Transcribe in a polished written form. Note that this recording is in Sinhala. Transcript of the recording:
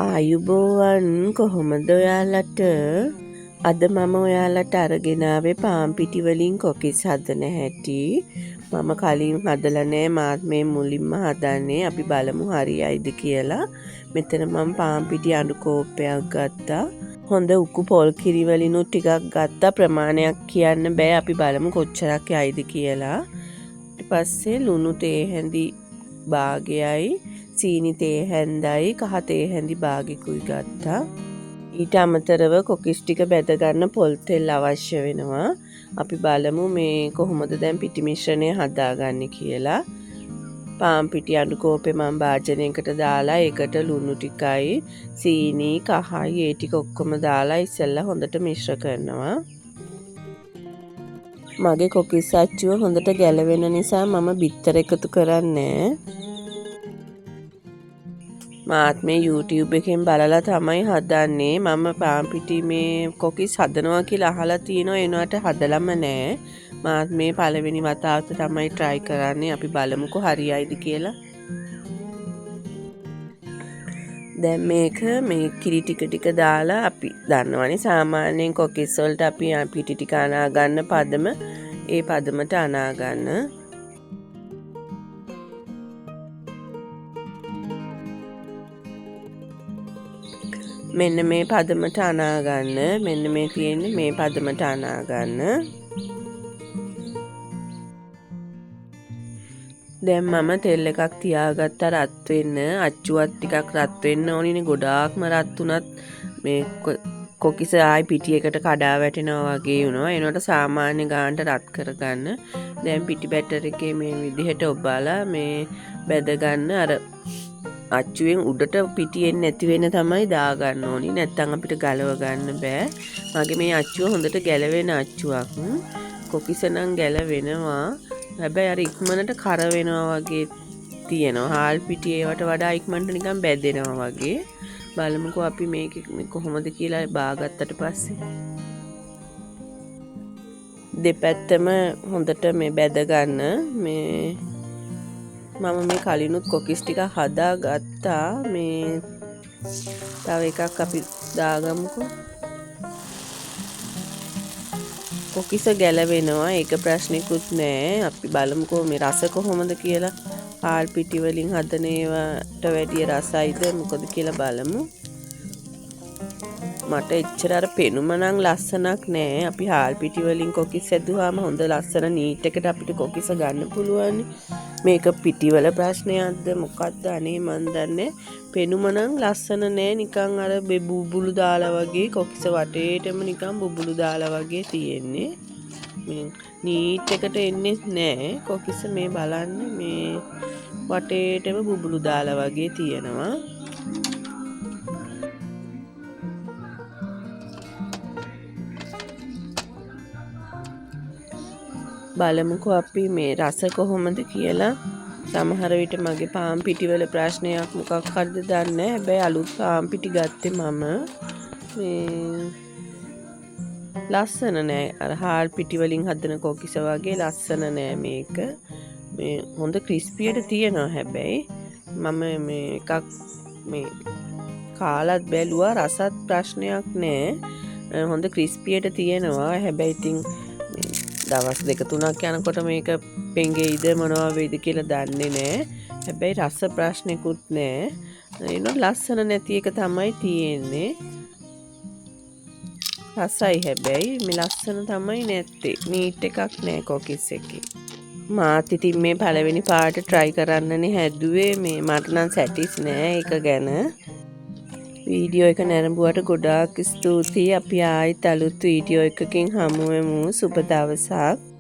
ආයුබෝවන් කොහොමද ඔයාලට අද මම ඔයාලට අරගෙන ආවේ පාන් පිටි වලින් කොකිස් හදන හැටි. මම කලින් හදලා නැහැ මාත් මේ මුලින්ම හදන්නේ. අපි බලමු හරියයිද කියලා. මෙතන මම පාන් පිටි අඬු කෝප්පයක් ගත්තා. හොඳ උකු පොල් කිරි වලිනුත් ටිකක් ගත්තා. ප්‍රමාණයක් කියන්න බෑ. අපි බලමු කොච්චරක් යයිද කියලා. ඊට පස්සේ ලුණු තේ හැඳි භාගයයි සීනි තේ හැන්දයි කහ තේ හැඳි භාගිකුයි ගත්තා. ඊට අමතරව කොකිස් ටික බැද ගන්න පොල් තෙල් අවශ්‍ය වෙනවා. අපි බලමු මේ කොහොමද දැන් පිටි මිශ්‍රණය හදාගන්නේ කියලා. පාන් පිටි අඬු කෝපේ මම භාජනයකට දාලා ඒකට ලුණු ටිකයි සීනි කහයි ඒ ටික ඔක්කොම දාලා ඉස්සෙල්ලා හොඳට මිශ්‍ර කරනවා. මගේ කොකිස් අච්චුව හොඳට ගැලවෙන නිසා මම බිත්තර එකතු කරන්නේ. මාත් මේ YouTube එකෙන් බලලා තමයි හදන්නේ. මම පාන් පිටි මේ කොකිස් හදනවා කියලා අහලා තියෙනවා. ඒනවට හදලම නැහැ. මාත් මේ පළවෙනි වතාවට තමයි try කරන්නේ. අපි බලමුකෝ හරියයිද කියලා. දැන් මේ කිරි ටික දාලා අපි දන්නවනේ සාමාන්‍යයෙන් කොකිස් වලට අපි පිටි ටික අනා ගන්න පදම ඒ පදමට අනා ගන්න. මෙන්න මේ පදමට අනා ගන්න. මෙන්න මේ තියෙන්නේ මේ පදමට අනා ගන්න. දැන් මම තෙල් එකක් තියාගත්ත රත් වෙන්න. අච්චුවත් ටිකක් රත් වෙන්න ඕනිනේ. ගොඩාක්ම රත් උනත් මේ කොකිස ආයි පිටියකට කඩා වැටෙනවා වගේ වුණා. ඒනට සාමාන්‍ය ගානට රත් කරගන්න. දැන් පිටි බැටර් එකේ මේ විදිහට ඔබලා මේ බැද ගන්න. අර අච්චුවෙන් උඩට පිටියෙන් නැති වෙන තමයි දාගන්න ඕනි. නැත්තම් අපිට ගලව ගන්න බෑ. මගේ මේ අච්චුව හොඳට ගැලවෙන අච්චුවක්. කොකිස නම් ගැලවෙනවා. හැබැයි අර ඉක්මනට කර වෙනවා වගේ තියෙනවා. හාල් පිටි ඒවට වඩා ඉක්මනට නිකන් බැදෙනවා වගේ. බලමුකෝ අපි මේක කොහොමද කියලා බාගත්තට පස්සේ. දෙපැත්තම හොඳට මේ බැද ගන්න. මේ මම මේ කලිනුත් කොකිස් ටික හදා ගත්තා. මේ තව එකක් අපි දාගමුකෝ. කොකිස ගැලවෙනවා. ඒක ප්‍රශ්නිකුත් නෑ. අපි බලමුකෝ මේ රස කොහොමද කියලා. හාල් පිටි වලින් හදන ඒවාට වැඩිය රසයිද මොකද කියලා බලමු. මට එච්චර අර පෙනුම නම් ලස්සනක් නෑ. අපි හාල් පිටි වලින් කොකිස් හැදුවාම හොඳ ලස්සන නීට් එකට අපිට කොකිස ගන්න පුළුවන්. මේක පිටිවල ප්‍රශ්නයක්ද මොකක්ද අනේ මන් දන්නේ. පෙනුම නම් ලස්සන නෑ. නිකන් අර බුබුලු දාලා වගේ කොකිස වටේටම නිකන් බුබුලු දාලා වගේ තියෙන්නේ. මේ නීට් එකට එන්නේ නෑ. කොකිස මේ බලන්න මේ වටේටම බුබුලු දාලා වගේ තියෙනවා. බලමුකෝ අපි මේ රස කොහොමද කියලා. සමහර විට මගේ පාන් පිටිවල ප්‍රශ්නයක් මොකක් හරිද දන්නේ නැහැ. හැබැයි අලුත් පාන් පිටි ගත්තේ මම. මේ ලස්සන නෑ. අර හාල් පිටි වලින් හදන කොකිස වගේ ලස්සන නෑ මේක. මේ හොඳ ක්‍රිස්පියට තියෙනවා හැබැයි. මම මේ එකක් මේ කාලත් බැලුවා රසත් ප්‍රශ්නයක් නෑ. හොඳ ක්‍රිස්පියට තියෙනවා. හැබැයි ඉතින් දවස් දෙක තුනක් යනකොට මේක පෙඟෙයිද මොනවා වෙයිද කියලා දන්නේ නෑ. හැබැයි රස ප්‍රශ්නිකුත් නෑ. ඒනොත් ලස්සන නැති එක තමයි තියෙන්නේ. රසයි හැබැයි මේ ලස්සන තමයි නැත්තේ. නීට් එකක් නෑ කොකිස් එකේ. මාත් ඉතින් මේ පළවෙනි පාට try කරන්නනේ හැදුවේ. මේ මට නම් සැටිස් නෑ ඒක ගැන. වීඩියෝ එක නැරඹුවට ගොඩාක් ස්තුතියි. අපි ආයිත් අලුත් වීඩියෝ එකකින් හමු වෙමු. සුබ දවසක්.